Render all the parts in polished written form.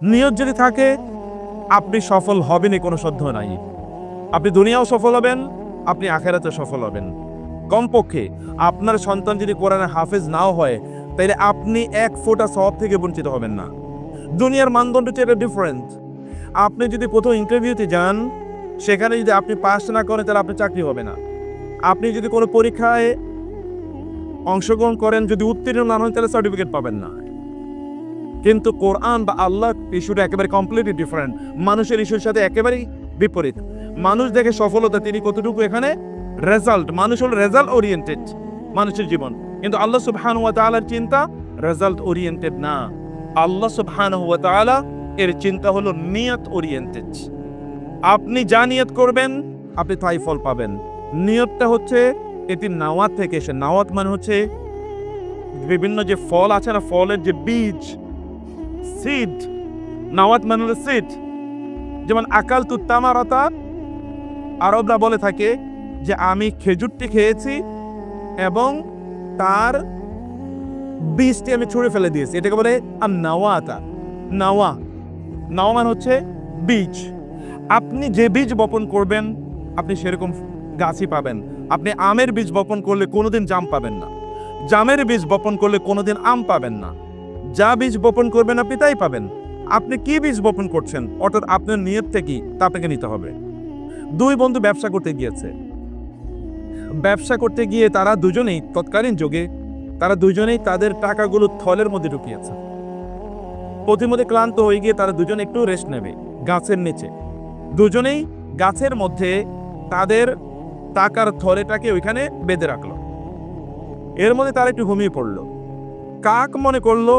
নিয়ত যদি থাকে আপনি সফল হবেনই, কোনো সন্দেহ নাই। আপনি দুনিয়াও সফল হবেন, আপনি আখেরাতে সফল হবেন। কমপক্ষে আপনার সন্তান যদি কোরআনের হাফেজ নাও হয়, তাহলে আপনি এক ফোঁটা সওয়াব থেকে বঞ্চিত হবেন না। দুনিয়ার মানদণ্ড হচ্ছে ডিফারেন্ট। আপনি যদি প্রথম ইন্টারভিউতে যান, সেখানে যদি আপনি পাস না করেন তাহলে আপনার চাকরি হবে না। আপনি যদি কোনো পরীক্ষায় অংশগ্রহণ করেন, যদি উত্তীর্ণ না হন তাহলে সার্টিফিকেট পাবেন না। কিন্তু কোরআন বা আল্লাহ ইস্যুটা একেবারে কমপ্লিটলি ডিফারেন্ট। মানুষের ইস্যুর সাথে একেবারেই বিপরীত। মানুষ দেখে সফলতা, তিনি কতটুকু এখানে রেজাল্ট। মানুষ হলো রেজাল্ট ওরিয়েন্টেড মানুষের জীবন, কিন্তু আল্লাহ সুবহানাহু ওয়া তাআলার চিন্তা রেজাল্ট ওরিয়েন্টেড না। আল্লাহ সুবহানাহু ওয়া তাআলা এর চিন্তা হলো নিয়ত ওরিয়েন্টেড। আপনি যা নিয়ত করবেন আপনি তাই ফল পাবেন। নিয়তটা হচ্ছে এটি নাওয়াত থেকে এসে। নাওয়াত মানে হচ্ছে বিভিন্ন যে ফল আছে না, ফলের যে বীজ, সিড। নাওয়াত মানে হলো সিড। যেমন আকালতু তামারাতা, আরবরা বলে থাকে যে আমি খেজুরটি খেয়েছি এবং তার বীজটি আমি ছুঁড়ে ফেলে দিয়েছি, এটাকে বলে নাওয়াতা। নাওয়া মানে হচ্ছে বীজ। আপনি যে বীজ বপন করবেন আপনি সেরকম গাছই পাবেন। আপনি আমের বীজ বপন করলে কোনোদিন জাম পাবেন না, জামের বীজ বপন করলে কোনোদিন আম পাবেন না। যা বীজ বপন করবেন আপনি তাই পাবেন। আপনি কি বীজ বপন করছেন, অর্থাৎ আপনার নিয়তটা কি তা আপনাকে নিতে হবে। দুই বন্ধু ব্যবসা করতে গিয়েছে। ব্যবসা করতে গিয়ে তারা দুজনেই তৎকালীন যুগে তারা দুজনেই তাদের টাকাগুলো থলের মধ্যে ঢুকিয়েছে। প্রতিমধ্যে ক্লান্ত হয়ে গিয়ে তারা দুজনে একটু রেস্ট নেবে গাছের নিচে। দুজনেই গাছের মধ্যে তাদের টাকার থলেটাকে ওইখানে বেঁধে রাখলো। এর মধ্যে তারা একটু ঘুমিয়ে পড়লো। কাক মনে করলো,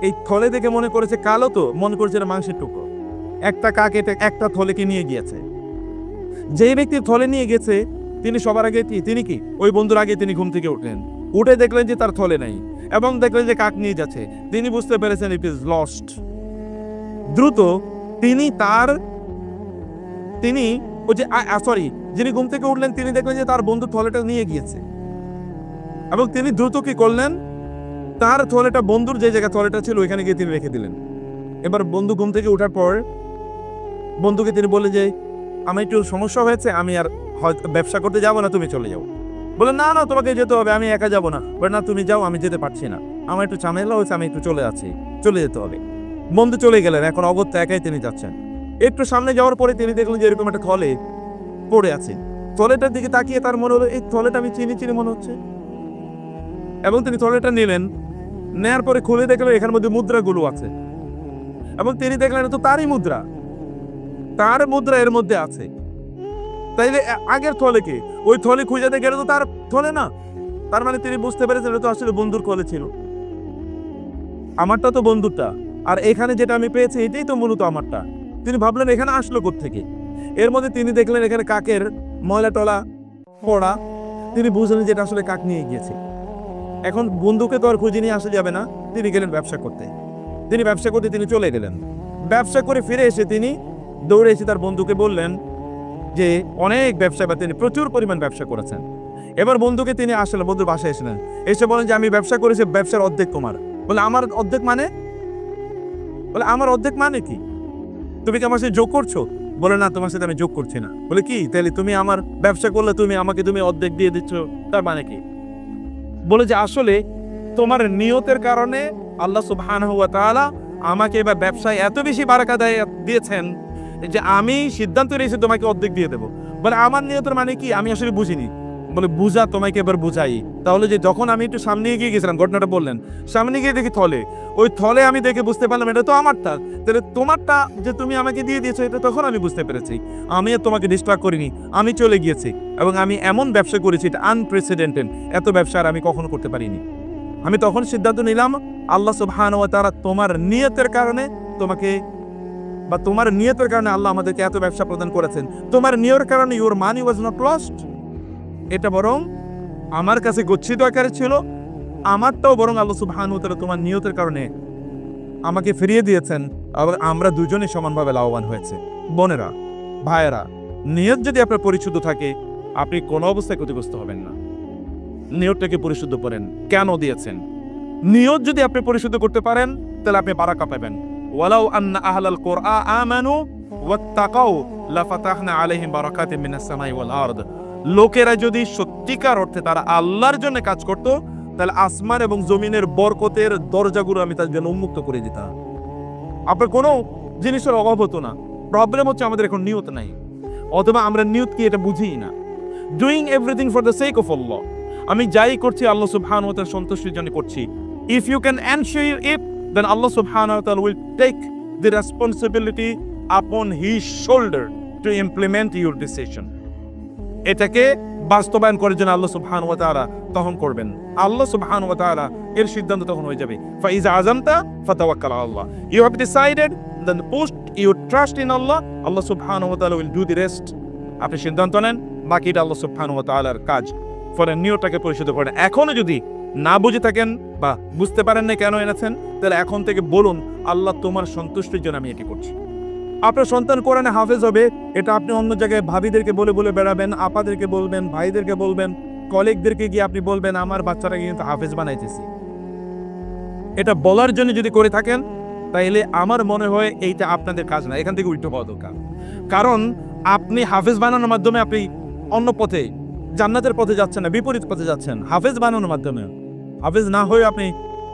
এই থলে দেখে মনে করেছে কালো, তো মনে করেছে এটা মাংসের টুকরো। একটা কাক এটা একটা থলেকে নিয়ে গিয়েছে। যেই ব্যক্তি থলে নিয়ে গেছে তিনি সবার আগে তিনি কি ওই বন্ধুর আগে তিনি ঘুম থেকে উঠলেন। উঠে দেখলেন যে তার থলে নাই এবং দেখলেন যে কাক নিয়ে যাচ্ছে। তিনি বুঝতে পেরেছেন ইট ইজ লস্ট। দ্রুত যিনি ঘুম থেকে উঠলেন তিনি দেখলেন যে তার বন্ধু থলেটা নিয়ে গিয়েছে এবং তিনি দ্রুত কি করলেন, তার থলেটা বন্ধুর যে জায়গায় থলেটা ছিল ওইখানে গিয়ে তিনি রেখে দিলেন। এবার বন্ধু ঘুম থেকে ওঠার পর বন্ধুকে তিনি বললেন যে আমার একটু সমস্যা হয়েছে, আমি আর হয়তো ব্যবসা করতে যাবো না, তুমি চলে যাও। বলে না না তোমাকে যেতে হবে, আমি একা যাবো না। বলে না তুমি যাও, আমি যেতে পারছি না, আমার একটু ঝামেলা হয়েছে, আমি একটু চলে যেতে হবে। বন্ধু চলে গেলেন। এখন অগত্যা একাই তিনি যাচ্ছেন। একটু সামনে যাওয়ার পরে তিনি দেখলেন যে এরকম একটা থলে পড়ে আছে। থলেটার দিকে তাকিয়ে তার মনে হলো এই থলেটা আমি চিনি মনে হচ্ছে এবং তিনি থলেটা নিলেন। নেয়ার পরে খুলে দেখলেন এখানের মধ্যে মুদ্রাগুলো আছে এবং তিনি দেখলেন তো তারই মুদ্রা, তার মুদ্রা এর মধ্যে আছে। তাইলে আগের থলে কে? ওই থলে খুঁজে গেলে তো তার থলে না। তার মানে তিনি বুঝতে পেরেছেন এটা তো আসলে বন্ধুর থলে ছিল। আমারটা তো বন্ধুরটা, আর এখানে যেটা আমি পেয়েছি এটাই তো মূলত আমারটা। তিনি ভাবলেন এখানে আসলো কোত্থেকে। এর মধ্যে তিনি দেখলেন এখানে কাকের ময়লা টলা পড়া। তিনি বুঝলেন যে এটা আসলে কাক নিয়ে গিয়েছে। এখন বন্ধুকে তো আর খুঁজে নিয়ে আসা যাবে না। তিনি গেলেন ব্যবসা করতে। তিনি চলে গেলেন। ব্যবসা করে ফিরে এসে তিনি দৌড়ে এসে তার বন্ধুকে বললেন যে অনেক ব্যবসা, বা তিনি প্রচুর পরিমাণ ব্যবসা করেছেন। এবার বন্ধুকে তিনি আসলেন, বন্ধুর বাসায় এসেছিলেন। এসে বলেন যে আমি ব্যবসা করেছি, ব্যবসার অর্ধেক তোমার। বলে আমার অর্ধেক মানে? বলে আমার অর্ধেক মানে কি? তুমি কি আমার সাথে যোগ করছো? বলে না, তোমার সাথে আমি যোগ করছি না। বলে কি তাহলে তুমি আমার ব্যবসা করলে তুমি অর্ধেক দিয়ে দিচ্ছ, তার মানে কি? বলে যে আসলে তোমার নিয়তের কারণে আল্লাহ সুবহানাহু ওয়া তাআলা আমাকে এবার ব্যবসায় এত বেশি বারাকা দিয়েছেন যে আমি সিদ্ধান্ত নিয়েছি তোমাকে অর্ধেক দিয়ে দেবো। বলে আমার নিয়তের মানে কি? আমি আসলে বুঝিনি। বলে বুঝা, তোমাকে এবার বুঝাই। তাহলে যে যখন আমি একটু সামনে এগিয়ে গেছিলাম, ঘটনাটা বললেন, সামনে গিয়ে দেখি থলে, ওই থলে আমি দেখে বুঝতে পারলাম এটা তো আমারটা। তাহলে তোমারটা যে তুমি আমাকে দিয়ে দিয়েছো এটা তখন আমি বুঝতে পেরেছি। আমি আর তোমাকে ডিস্ট্রাক্ট করিনি, আমি চলে গিয়েছি এবং আমি এমন ব্যবসা করেছি এটা আনপ্রেসিডেন্টেড। এত ব্যবসা আর আমি কখনো করতে পারিনি। আমি তখন সিদ্ধান্ত নিলাম আল্লাহ সুবহানাহু ওয়া তাআলা তোমার নিয়তের কারণে আল্লাহ আমাদেরকে এত ব্যবসা প্রদান করেছেন। তোমার নিয়তের কারণে your money was not lost, এটা বরং আমার কাছে গচ্ছিত আকারে ছিল। আমারটাও বরং আল্লাহ সুবহানাহু ওয়া তাআলা তোমার নিয়তের কারণে আমাকে ফিরিয়ে দিয়েছেন। আবার আমরা দুজনেই সমানভাবে লাভবান হয়েছে। বোনেরা, ভাইয়েরা, নিয়ত যদি আপনার পরিশুদ্ধ থাকে আপনি কোনো অবস্থায় ক্ষতিগ্রস্ত হবেন না। নিয়তটাকে পরিশুদ্ধ করেন, কেন দিয়েছেন। নিয়ত যদি আপনি পরিশুদ্ধ করতে পারেন তাহলে আপনি বারাকা পাবেন। ওয়ালাউ আন্না আহলাল কুরআ আমানু ওয়াত্তাকাউ লাফাতাহনা আলাইহিম বারাকাতিম মিনাস সামাই ওয়াল আরদ। লোকেরা যদি সত্যিকার অর্থে তারা আল্লাহর জন্য কাজ করত, তাহলে আসমান এবং জমিনের বরকতের দরজাগুলো আমি তাদের জন্য উন্মুক্ত করে দিতাম। আপনার কোনো জিনিসের অভাব হতো না। প্রবলেম হচ্ছে আমাদের এখন নিয়ত নাই, অথবা আমরা নিয়ত কি এটা বুঝিই না। Doing everything for the sake of Allah, আমি যাই করছি আল্লাহ সুবহানাহু ওয়া তাআলার সন্তুষ্টির জন্য করছি। If you can ensure it, then Allah সুবহানাহু ওয়া তাআলা will take the responsibility upon his shoulder to implement your decision. এটাকে বাস্তবায়ন করার জন্য আল্লাহ সুবহানাহু ওয়া তাআলা তখন করবেন। আল্লাহ সুবহানাহু ওয়া তাআলা এর সিদ্ধান্ত তখন হয়ে যাবে। ফাইজা আযামতা ফাতাওয়াক্কাল আল্লাহ, you have decided, then put your trust in Allah, Allah সুবহানাহু ওয়া তাআলা উইল ডু দি রেস্ট। আপনি সিদ্ধান্ত নেন, বাকিটা আল্লাহ সুবহানাহু ওয়া তাআলার কাজ। ফলে নিয়তটাকে পরিশুদ্ধ করেন। এখনো যদি না বুঝে থাকেন বা বুঝতে পারেন না কেন এনেছেন, তাহলে এখন থেকে বলুন, আল্লাহ তোমার সন্তুষ্টির জন্য আমি এটি করছি। আপনার সন্তান কোরআনে হাফেজ হবে, এটা আপনি অন্য জায়গায় ভাবিদেরকে বলে বলে বেড়াবেন, আপাদেরকে বলবেন, ভাইদেরকে বলবেন, কলিগদেরকে গিয়ে আপনি বলবেন আমার বাচ্চাটাকে কিন্তু হাফেজ বানাইতেছি। এটা বলার জন্য যদি করে থাকেন, তাইলে আমার মনে হয় এইটা আপনাদের কাজ না, এখান থেকে উল্টো হওয়া দরকার। কারণ আপনি হাফেজ বানানোর মাধ্যমে আপনি অন্য পথে, জান্নাতের পথে যাচ্ছেন না, বিপরীত পথে যাচ্ছেন। হাফেজ বানানোর মাধ্যমে, হাফেজ না হয়ে আপনি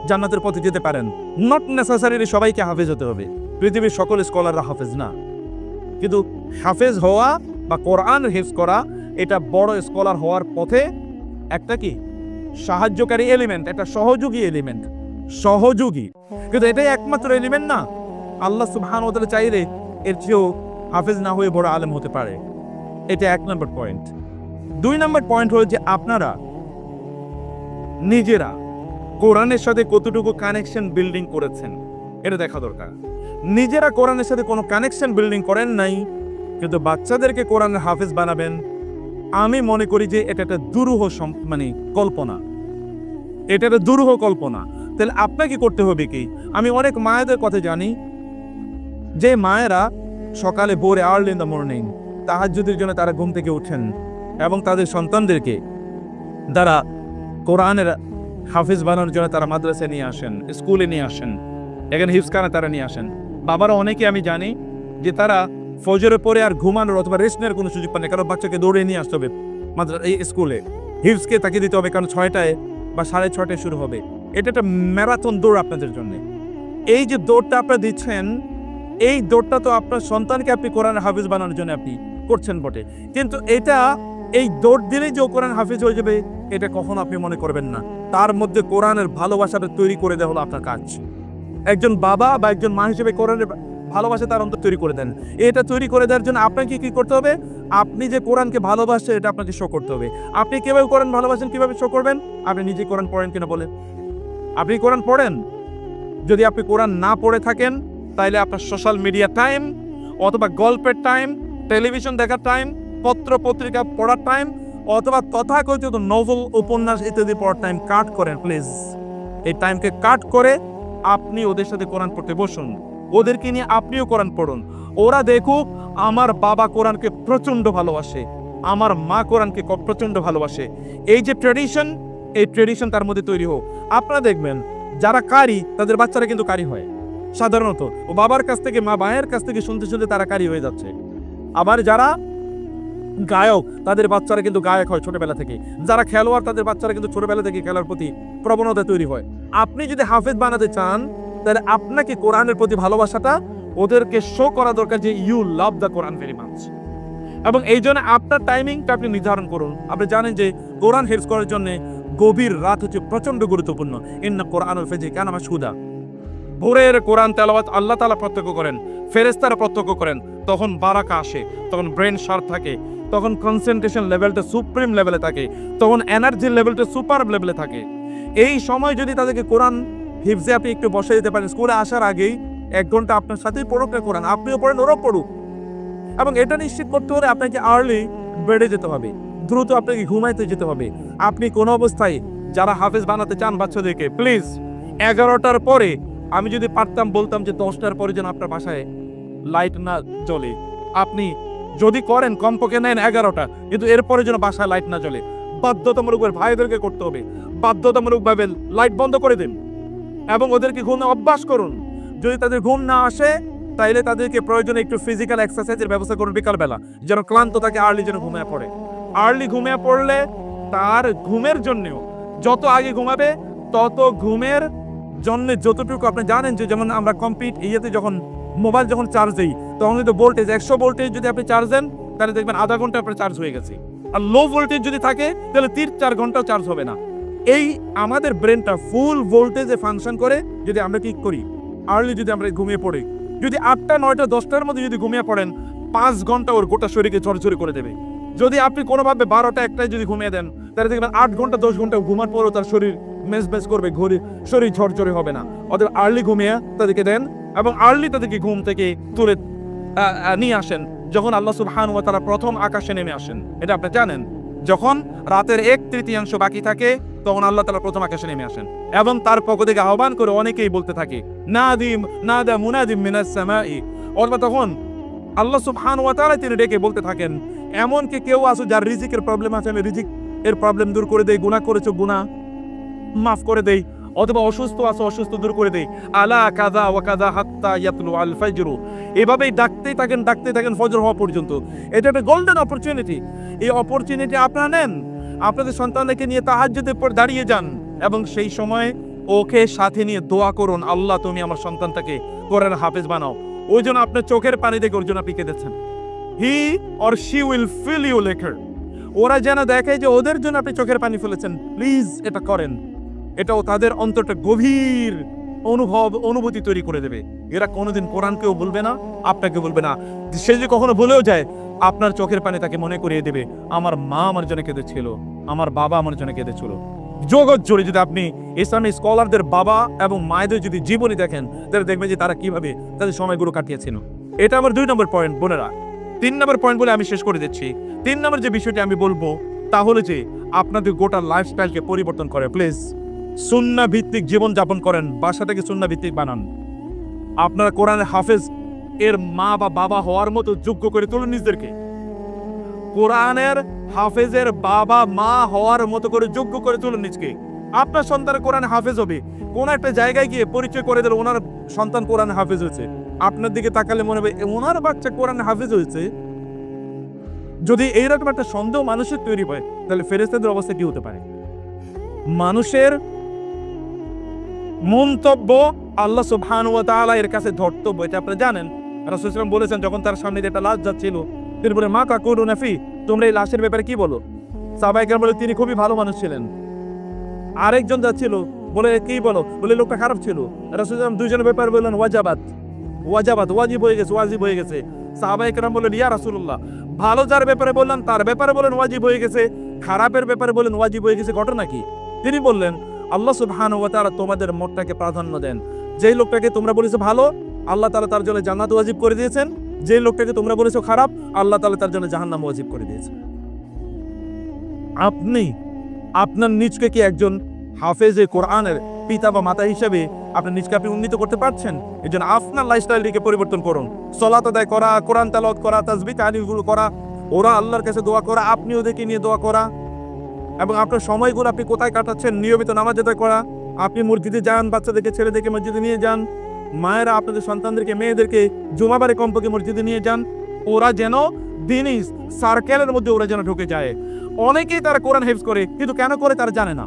জান্নাতের পথে যেতে পারেন। নট নেসেসারিলি সবাইকে হাফেজ হতে হবে, পৃথিবীর সকল স্কলাররা হাফেজ না। কিন্তু হাফেজ হওয়া বা কোরআন হিফজ করা, এটা বড় স্কলার হওয়ার পথে একটা কি সাহায্যকারী এলিমেন্ট, একটা সহযোগী এলিমেন্ট, সহযোগী। কিন্তু এটাই একমাত্র এলিমেন্ট না। আল্লাহ সুবহানাহু ওয়া তাআলা চাইলে এর চেয়েও হাফেজ না হয়ে বড় আলেম হতে পারে। এটা 1 নম্বর পয়েন্ট। 2 নম্বর পয়েন্ট হলো যে আপনারা নিজেরা কোরআনের সাথে কতটুকু কানেকশন বিল্ডিং করেছেন, এটা দেখা দরকার। নিজেরা কোরআনের সাথে কোনো কানেকশন বিল্ডিং করেন নাই, কিন্তু বাচ্চাদেরকে কোরআনের হাফেজ বানাবেন, আমি মনে করি যে এটা একটা দুরূহ কল্পনা। এটা একটা দুরূহ কল্পনা। তাহলে আপনাকে করতে হবে কি? আমি অনেক মায়েদের কথা জানি, যে মায়েরা সকালে ভোরে আর্লি ইন দ্য মর্নিং তাহাজ্জুদের জন্য তারা ঘুম থেকে উঠেন এবং তাদের সন্তানদেরকে তারা কোরআনের হাফেজ বানানোর জন্য তারা মাদ্রাসায় নিয়ে আসেন, স্কুলে নিয়ে আসেন, এখানে হিফজখানা তারা নিয়ে আসেন। বাবারা অনেকে আমি জানি যে তারা ফজরের পরে আর ঘুমানোর অথবা রেস্ট নেওয়ার কোনো সুযোগ পান না, কারণ বাচ্চাকে দৌড়ে নিয়ে আসতে হবে এই স্কুলে, হিফজকে তাকে দিতে হবে, কারণ 6টায় বা 6:30 শুরু হবে। এটা একটা ম্যারাথন দৌড় আপনাদের জন্য। এই যে দৌড়টা আপনারা দিচ্ছেন, এই দৌড়টা তো আপনার সন্তানকে আপনি কোরআন হাফেজ বানানোর জন্য আপনি করছেন বটে, কিন্তু এটা এই দৌড় দিলেই যে কোরআন হাফেজ হয়ে যাবে, এটা কখনো আপনি মনে করবেন না। তার মধ্যে কোরআনের ভালোবাসাটা তৈরি করে দেওয়া হলো আপনার কাজ। একজন বাবা বা একজন মা হিসেবে কোরআনের ভালোবাসা তার অন্তর তৈরি করে দেন। এটা তৈরি করে দেওয়ার জন্য আপনাকে কি করতে হবে? আপনি যে কোরআনকে ভালোবাসেন এটা আপনাকে শো করতে হবে। আপনি কিভাবে কোরআন ভালোবাসেন, কিভাবে শো করবেন? আপনি নিজে কোরআন পড়েন কিনা বলেন। আপনি কোরআন পড়েন? যদি আপনি কোরআন না পড়ে থাকেন, তাইলে আপনার সোশ্যাল মিডিয়া টাইম অথবা গল্পের টাইম, টেলিভিশন দেখার টাইম, পত্র পত্রিকা পড়ার টাইম অথবা তথাকথিত নভেল, উপন্যাস ইত্যাদি পড়ার টাইম কাট করেন প্লিজ। এই টাইমকে কাট করে আপনি ওদের সাথে কোরআন পড়তে বসুন, ওদেরকে নিয়ে আপনিও কোরআন পড়ুন। ওরা দেখুক আমার বাবা কোরআনকে প্রচন্ড ভালোবাসে, আমার মা কোরআনকে প্রচন্ড ভালোবাসে। এই যে ট্র্যাডিশন, এই ট্র্যাডিশন তার মধ্যে তৈরি হোক। আপনারা দেখবেন যারা কারি, তাদের বাচ্চারা কিন্তু কারি হয় সাধারণত। ও বাবার কাছ থেকে, মা মায়ের কাছ থেকে শুনতে শুনতে তারা কারি হয়ে যাচ্ছে। আবার যারা গায়ক, তাদের বাচ্চারা কিন্তু গায়ক হয় ছোটবেলা থেকে। যারা খেলোয়াড়, তাদের বাচ্চারা কিন্তু ছোটবেলা থেকে খেলার প্রতি প্রবণতা তৈরি হয়। আপনি যদি হাফেজ বানাতে চান, তাহলে আপনাকে কোরআনের প্রতি ভালোবাসাটা ওদেরকে শো করা দরকার যে you love the Quran very much. এবং এই জন্য আপনার টাইমিংটা আপনি নির্ধারণ করুন। আপনি জানেন যে কোরআন হিফজ করার জন্য গভীর রাত হচ্ছে প্রচন্ড গুরুত্বপূর্ণ। ইন্না কোরআনুল ফাজরি কানা মাশহুদা। ভোরের কোরআন তেলাওয়াত আল্লাহ তাআলা প্রত্যক্ষ করেন, ফেরেশতারা প্রত্যক্ষ করেন। তখন বারাকা আসে, তখন ব্রেন শার্প থাকে, তখন কনসেন্ট্রেশন লেভেলটা সুপ্রিম লেভেলে থাকে, তখন এনার্জি লেভেলটা সুপার লেভেলে থাকে। এই সময় যদি তাদেরকে কোরআন হিফজে আপনি একটু বসে দিতে পারেন, স্কুলে আসার আগেই 1 ঘন্টা আপনার সাথেই পড়ুক না কোরআন, আপনিও পড়েন, ওরাও পড়ুক। এবং এটা নিশ্চিত করতে হলে আপনাকে আর্লি বেডে যেতে হবে, দ্রুত আপনাকে ঘুমাইতে যেতে হবে। আপনি কোনো অবস্থায় যারা হাফেজ বানাতে চান বাচ্চাদেরকে, প্লিজ 11টার পরে, আমি যদি পারতাম বলতাম যে 10টার পরে যেন আপনার বাসায় লাইট না জ্বলে। আপনি যদি করেন কমপক্ষে নেন 11টা, কিন্তু এরপরে যেন বাসায় লাইট না জ্বলে। বাধ্যতামূলকভাবে ভাইদেরকে করতে হবে, বাধ্যতামূলকভাবে লাইট বন্ধ করে দিন এবং ওদেরকে ঘুমে অভ্যাস করুন। যদি তাদের ঘুম না আসে তাইলে তাদেরকে প্রয়োজনে একটু ফিজিক্যাল এক্সারসাইজের ব্যবস্থা করুন বিকালবেলা, যেন ক্লান্ত থাকে, আর্লি যেন ঘুমিয়ে পড়ে। আর্লি ঘুমিয়ে পড়লে তার ঘুমের জন্যও যত আগে ঘুমাবে তত ঘুমের জন্য যতটুকু আপনি জানেন যে যেমন আমরা ইয়েতে যখন মোবাইল যখন চার্জ দিই তখন কিন্তু ভোল্টেজ 100 ভোল্টেজ যদি আপনি চার্জ দেন তাহলে দেখবেন আধা ঘন্টা আপনার চার্জ হয়ে গেছে। আর লো ভোল্টেজ যদি থাকে তাহলে 3-4 ঘন্টাও চার্জ হবে না। এই আমাদের ব্রেনটা ফুল ভোল্টেজে ফাংশন করে যদি আমরা কি করি, আর্লি যদি আমরা ঘুমিয়ে পড়ি। যদি 8টা 9টা 10টার মধ্যে যদি ঘুমিয়ে পড়েন 5 ঘন্টা ওর গোটা শরীরকে ঝরঝরে করে দেবে। যদি আপনি কোনোভাবে 12টা 1টায় যদি ঘুমিয়ে দেন তাহলে দেখবেন 8 ঘন্টা 10 ঘন্টা ঘুমার পরেও তার শরীর মেজমেজ করবে, শরীর ঝরঝরে হবে না। অতএব আর্লি ঘুমিয়ে তাদেরকে দেন এবং আর্লি তাদেরকে ঘুম থেকে তুলে নিয়ে আসেন যখন আল্লাহ সুবহানাহু ওয়া তাআলা প্রথম আকাশে নেমে আসেন। এটা আপনি জানেন, যখন রাতের 1/3 বাকি থাকে তখন আল্লাহ তাআলা প্রথম আকাশে নেমে আসেন এবং তার পক্ষ থেকে আহ্বান করে অনেকেই বলতে থাকে নাদা মুনাদিম মিনাস সামাই। অথবা তখন আল্লাহ সুবহানাহু ওয়া তাআলা তিনি ডেকে বলতে থাকেন, এমন কি কেউ আছে যার রিজিকের প্রবলেম আছে, আমি রিজিক এর প্রবলেম দূর করে দেই, গুনাহ করেছো গুনাহ মাফ করে দেই, অথবা অসুস্থ আছো অসুস্থ দূর করে দেই, আলা কাযা ওয়া কাযা হাত্তা ইয়াতলু আল ফাজর। এভাবেই ডাকতেই থাকেন ফজর হওয়া পর্যন্ত। এটা একটা গোল্ডেন অপরচুনিটি। এই অপরচুনিটি আপনারা নেন, আপনাদের সন্তানকে নিয়ে তাহাজ্জুদের পর দাঁড়িয়ে যান এবং সেই সময় ওকে সাথে নিয়ে দোয়া করুন, আল্লাহ তুমি আমার সন্তানটাকে কোরআনের হাফেজ বানাও। ওই জন্য আপনার চোখের পানি দেখে ওর জন্য আপনি কেঁদেছেন। He or she will feel you later. ওরা যেন দেখে যে ওদের জন্য আপনি চোখের পানি ফেলেছেন। প্লিজ এটা করেন, এটাও তাদের অন্তরটা গভীর অনুভূতি তৈরি করে দেবে। এরা কোনোদিন কোরআনকেও বলবে না, আপনাকে বলবে না। সে যে কখনো ভুলেও যায় আপনার চোখের পানি তাকে মনে করিয়ে দেবে, আমার মা আমার জন্য কেঁদেছিল, আমার বাবা আমার জন্য কেঁদেছিল। জগৎ জুড়ে যদি আপনি ইসলামী স্কলারদের বাবা এবং মায়েদের যদি জীবনী দেখেন তাহলে দেখবেন যে তারা কিভাবে তাদের সময়গুলো কাটিয়েছিল। এটা আমার 2 নম্বর পয়েন্ট বোনেরা। 3 নম্বর পয়েন্ট বলে আমি শেষ করে দিচ্ছি। 3 নম্বর যে বিষয়টি আমি বলবো তা হলো যে আপনাদের গোটা লাইফস্টাইলকে পরিবর্তন করে। প্লিজ সুন্নাহ ভিত্তিক জীবন যাপন করেন, বাসাটাকে সুন্নাহ ভিত্তিক বানান। আপনারা কোরআনের হাফেজ এর মা বা বাবা হওয়ার মতো যোগ্য করে তুলুন নিজেদেরকে। কোরআনের হাফেজের বাবা মা হওয়ার মতো করে যোগ্য করে তুলুন নিজকে। আপনার সন্তান কোরআন হাফেজ হবে, কোন একটা জায়গায় গিয়ে পরিচয় করে দিল ওনার সন্তান কোরআন হাফেজ হয়েছে, আপনার দিকে তাকালে মনে হবে ওনার বাচ্চা কোরআন হাফেজ হয়েছে। যদি এইরকম একটা সন্দেহ মানুষের তৈরি হয় তাহলে ফেরেশতাদের অবস্থা কি হতে পারে? মানুষের মন্তব্য আল্লাহ সুবহানাহু ওয়া তাআলা এর কাছে ধর্তব্য, এটা আপনি জানেন। রাসূল সাল্লাল্লাহু আলাইহি ওয়াসাল্লাম বলেছেন যখন তার সামনে একটা লাশ যাচ্ছিল, তিনি বলেন মা তাকুলুনা ফি, তোমরা এই লাশের ব্যাপারে কি বলো? সাহাবায়ে কেরাম বলে তিনি খুবই ভালো মানুষ ছিলেন। আরেকজন যাচ্ছিল বলে কি বলো? বলে লোকটা খারাপ ছিল। রাসূল সাল্লাল্লাহু আলাইহি ওয়াসাল্লাম দুইজনের ব্যাপারে বললেন ওয়াজিব হয়ে গেছে। সাহাবায়ে কেরাম বললেন ইয়া রাসূলুল্লাহ, ভালো যার ব্যাপারে বললেন তার ব্যাপারে বলেন ওয়াজিব হয়ে গেছে, খারাপের ব্যাপারে বলেন ওয়াজিব হয়ে গেছে, ঘটনা কি? তিনি বললেন আল্লাহ সুবহানাহু ওয়া তাআলা তোমাদের মতটাকে প্রাধান্য দেন। যেই লোকটাকে তোমরা বলেছো ভালো, আল্লাহ তাআলা তার জন্য জান্নাত ওয়াজিব করে দিয়েছেন। যে লোকটাকে তোমরা বলেছো খারাপ, আল্লাহ তাআলা তার জন্য জাহান্নাম ওয়াজিব করে দিয়েছেন। আপনি আপনার নিজকে কি একজন হাফেজে কোরআনের পিতা বা মাতা হিসেবে আপনার নিজকে আপনি উন্নীত করতে পারছেন? এই জন্য আপনার লাইফস্টাইলটিকে পরিবর্তন করুন। সালাত আদায় করা, কোরআন তেলাওয়াত করা, তাসবিহ তাহলিলগুলো করা, ওরা আল্লাহর কাছে দোয়া করা, আপনি ওদেরকে নিয়ে দোয়া করা, এবং আপনার সময়গুলো আপনি কোথায় কাটাচ্ছেন নিয়মিত নামাজ আদায় করা। আপনি মসজিদে যান, বাচ্চাদেরকে ছেলেদেরকে মসজিদে নিয়ে যান, মায়েরা আপনাদের সন্তানদেরকে মেয়েদেরকে জুমাবারে কমপক্ষে মসজিদে নিয়ে যান। ওরা যেন দিনই সার্কেলের মধ্যে ওরা যেন ঢুকে যায়। অনেকেই তারা কোরআন হেফজ করে কিন্তু কেন করে তারা জানে না,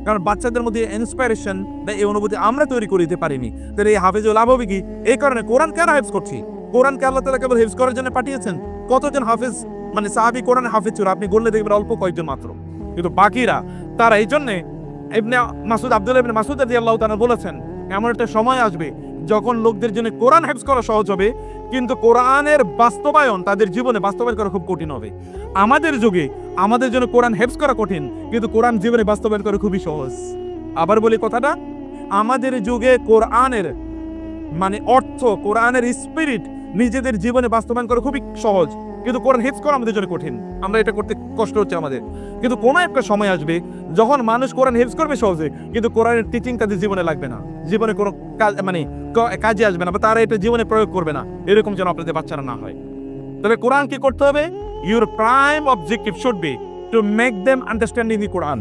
কারণ বাচ্চাদের মধ্যে ইন্সপিরেশন বা এই অনুভূতি আমরা তৈরি করে দিতে পারিনি। তাহলে এই হাফেজও লাভ হবে কি? এই কারণে কোরআন কেন হেফজ করছি? কোরআনকে আল্লাহ তাআলা কেবল হেফজ করার জন্য পাঠিয়েছেন। কতজন হাফেজ মানে সাহাবী কোরআন হাফেজ ছিল আপনি গণলে দেখবেন অল্প কয়েকজন মাত্র, কিন্তু বাকিরা তারা এই জন্যে আব্দুল্লাহ ইবনে মাসউদ রাদিয়াল্লাহু তাআলা বলেছেন এমন একটা সময় আসবে যখন লোকদের জন্য কোরআন হেফজ করা সহজ হবে কিন্তু কোরআনের বাস্তবায়ন তাদের জীবনে বাস্তবায়ন করা খুব কঠিন হবে। আমাদের যুগে আমাদের জন্য কোরআন হেফজ করা কঠিন কিন্তু কোরআন জীবনে বাস্তবায়ন করা খুবই সহজ। আবার বলি কথাটা, আমাদের যুগে কোরআনের মানে অর্থ, কোরআনের স্পিরিট নিজেদের জীবনে বাস্তবায়ন করা খুবই সহজ, কিন্তু কোরআন হেফজ করা আমাদের জন্য কঠিন। আমরা এটা করতে কষ্ট হচ্ছে আমাদের। কিন্তু কোনো একটা সময় আসবে যখন মানুষ কোরআন হেফজ করবে সহজে, কিন্তু কোরআনের টিচিং তাদের জীবনে লাগবে না, জীবনে কোনো কাজে আসবে না, বা তারা এটা জীবনে প্রয়োগ করবে না। এরকম যেন আপনাদের বাচ্চারা না হয়। তবে কোরআন কি করতে হবে? Your prime objective should be to make them understanding the Quran.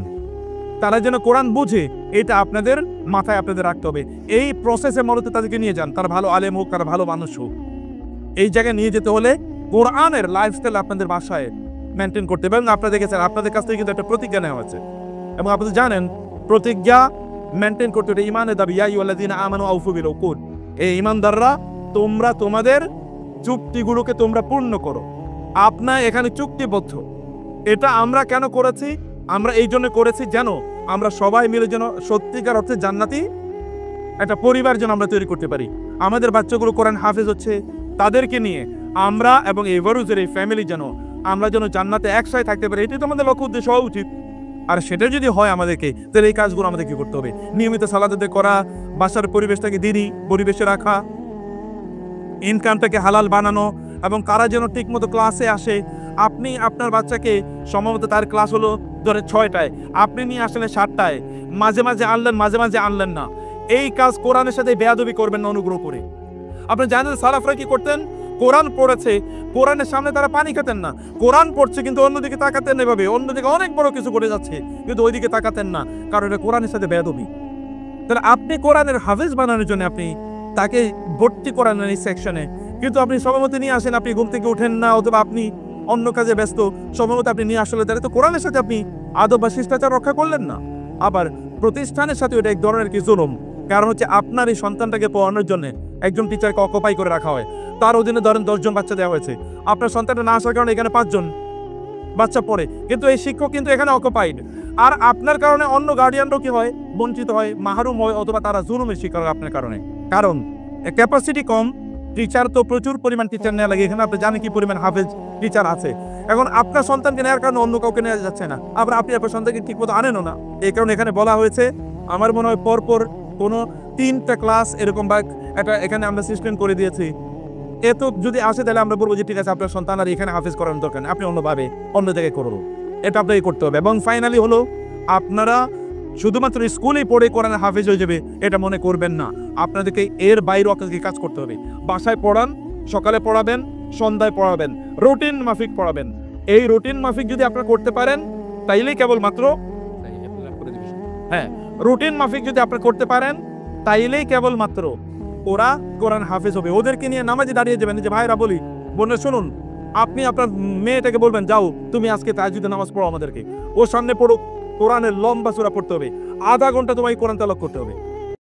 তারা যেন কোরআন বুঝে, এটা আপনাদের মাথায় আপনাদের রাখতে হবে। এই প্রসেসের মধ্যে তাদেরকে নিয়ে যান, তারা ভালো আলেম হোক, তারা ভালো মানুষ হোক। এই জায়গায় নিয়ে যেতে হলে কোরআনের লাইফস্টাইল আপনাদের বাসায় মেনটেন করতে হবে। এবং আপনারা দেখেছেন আপনাদের কাছ থেকে কিন্তু একটা প্রতিজ্ঞা নেওয়া হয়েছে, এবং আপনারা জানেন প্রতিজ্ঞা মেনটেন করতে হবে, ইমানের দাবি। ইয়া আইয়ুহাল্লাযীনা আমানু আউফু বিল উকুদ, এই ইমানদাররা তোমরা তোমাদের চুক্তিগুলোকে তোমরা পূর্ণ করো। আপনার এখানে চুক্তিবদ্ধ। এটা আমরা কেন করেছি? আমরা এই জন্য করেছি যেন আমরা সবাই মিলে যেন সত্যিকার অর্থে জান্নাতি একটা পরিবার যেন আমরা তৈরি করতে পারি। আমাদের বাচ্চাগুলো কোরআন হাফেজ হচ্ছে, তাদেরকে নিয়ে আমরা এবং এভারুজের এই ফ্যামিলি যেন আমরা যেন জান্নাতে একসাথে থাকতে পারি, এটাই তো আমাদের লক্ষ্য উদ্দেশ্য হওয়া উচিত। আর সেটা যদি হয় আমাদেরকে, তাহলে এই কাজগুলো আমাদের কি করতে হবে? নিয়মিত সালাত আদায় করা, বাসার পরিবেশটাকে দিনই পরিবেশে রাখা, ইনকামটাকে হালাল বানানো, এবং তারা যেন ঠিকমতো ক্লাসে আসে। আপনি আপনার বাচ্চাকে সম্ভবত তার ক্লাস হলো ধরে 6টায়, আপনি নিয়ে আসলেন 7টায়, মাঝে মাঝে আনলেন, মাঝে মাঝে আনলেন না। এই কাজ কোরআনের সাথে বেয়াদবি করবেন না অনুগ্রহ করে। আপনি জানেন সালাফরা কি করতেন? কোরআন পড়েছে, কোরআনের সামনে তারা পানি খেতেন না। কোরআন পড়ছে কিন্তু অন্যদিকে তাকাতেন না, এভাবে অন্যদিকে অনেক বড় কিছু করে যাচ্ছে কিন্তু ওইদিকে তাকাতেন না, কারণ এটা কোরআনের সাথে বেয়াদবি। তাহলে আপনি কোরআনের হাফেজ বানানোর জন্য আপনি তাকে ভর্তি করান এই সেকশনে, কিন্তু আপনি সময়মতো নিয়ে আসেন, আপনি ঘুম থেকে উঠেন না, অথবা আপনি অন্য কাজে ব্যস্ত, সময়মতো আপনি নিয়ে আসলে তাহলে তো কোরআনের সাথে আপনি আদব বা শিষ্টাচার রক্ষা করলেন না। আবার প্রতিষ্ঠানের সাথে এটা এক ধরনের কি জুলুম, কারণ হচ্ছে আপনার এই সন্তানটাকে পড়ানোর জন্য একজন টিচারকে অকুপাই করে রাখা হয়, তার অধীনে ধরেন 10 জন বাচ্চা দেওয়া হয়েছে। আপনার সন্তানটা না আসার কারণে এখানে 5 জন বাচ্চা পড়ে, কিন্তু এই শিক্ষক কিন্তু এখানে অকুপাইড। আর আপনার কারণে অন্য গার্ডিয়ানরাও কি হয়? বঞ্চিত হয়, মাহরুম হয়, অথবা তারা জুলুমের শিকার হয় আপনার কারণে। কারণ ক্যাপাসিটি কম, টিচার তো প্রচুর পরিমাণ টিচার নেওয়া লাগে। এখানে আপনি জানেন কি পরিমাণ হাফেজ টিচার আছে। এখন আপনার সন্তানকে নেওয়ার কারণে অন্য কাউকে নেওয়া যাচ্ছে না, আবার আপনি আপনার সন্তানকে ঠিক মতো আনেনও না। এই কারণে এখানে বলা হয়েছে, আমার মনে হয় পরপর কোনো 3টা ক্লাস এরকম বা একটা এখানে আমরা সিস্টেম করে দিয়েছি। এত যদি আসে তাহলে আমরা বলবো যে ঠিক আছে, আপনার সন্তান আর এখানে হাফেজ করানোর দরকার নেই, আপনি অন্যভাবে অন্য জায়গায় করুন। এটা আপনাকে করতে হবে। এবং ফাইনালি হলো, আপনারা শুধুমাত্র স্কুলেই পড়ে কোরআন হাফেজ হয়ে যাবে এটা মনে করবেন না। আপনাদেরকে এর বাইরেও আপনাদেরকে কাজ করতে হবে। বাসায় পড়ান, সকালে পড়াবেন, সন্ধ্যায় পড়াবেন, রুটিন মাফিক পড়াবেন। এই রুটিন মাফিক যদি আপনারা করতে পারেন তাইলেই কেবলমাত্র, হ্যাঁ, রুটিন মাফিক যদি আপনারা করতে পারেন তাইলেই কেবলমাত্র ওরা কোরআন হাফেজ হবে। ওদেরকে নিয়ে নামাজে দাঁড়িয়ে যাবেন। যে ভাইরা বলি, বোনে শুনুন, আপনি আপনার মেয়েটাকে বলবেন, যাও তুমি আজকে তাহাজ্জুদের নামাজ পড়ো আমাদেরকে, ওর সামনে পড়ো, কোরআনের লম্বা সূরা পড়তে হবে, আধা ঘন্টা তোমায় কোরআন তেলাওয়াত করতে হবে।